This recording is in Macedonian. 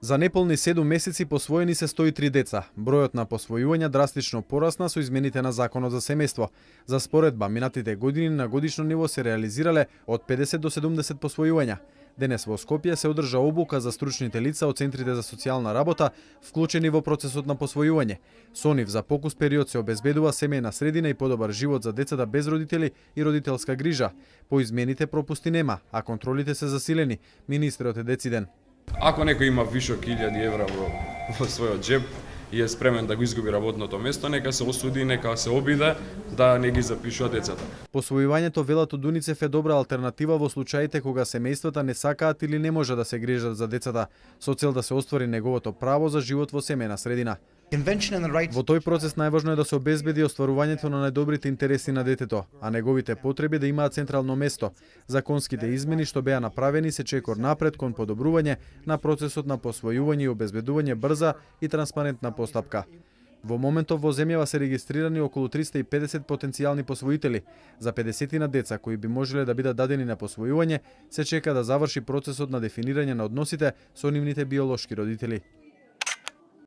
За неполни 7 месеци посвоени се 103 деца. Бројот на посвојувања драстично порасна со измените на Законот за семејство. За споредба, минатите години на годишно ниво се реализирале од 50 до 70 посвојувања. Денес во Скопје се одржа обука за стручните лица од центрите за социјална работа, вклучени во процесот на посвојување. Со нив за покус период се обезбедува семејна средина и подобар живот за децата без родители и родителска грижа. По измените пропусти нема, а контролите се засилени, министерот е дециден. Ако некој има вишок 1000 евра во својот джеб и е спремен да го изгуби работното место, нека се осуди, нека се обиде да не ги запишува децата. Посвојувањето, велат од УНИЦЕФ, е добра алтернатива во случаите кога семејствата не сакаат или не може да се грижат за децата, со цел да се оствари неговото право за живот во семејна средина. Во тој процес најважно е да се обезбеди остварувањето на најдобрите интереси на детето, а неговите потреби да имаат централно место. Законските измени што беа направени се чекор напред кон подобрување на процесот на посвојување и обезбедување брза и транспарентна постапка. Во моментов во земјава се регистрирани околу 350 потенцијални посвоители. За 50 на деца кои би можеле да бидат дадени на посвојување, се чека да заврши процесот на дефинирање на односите со нивните биолошки родители.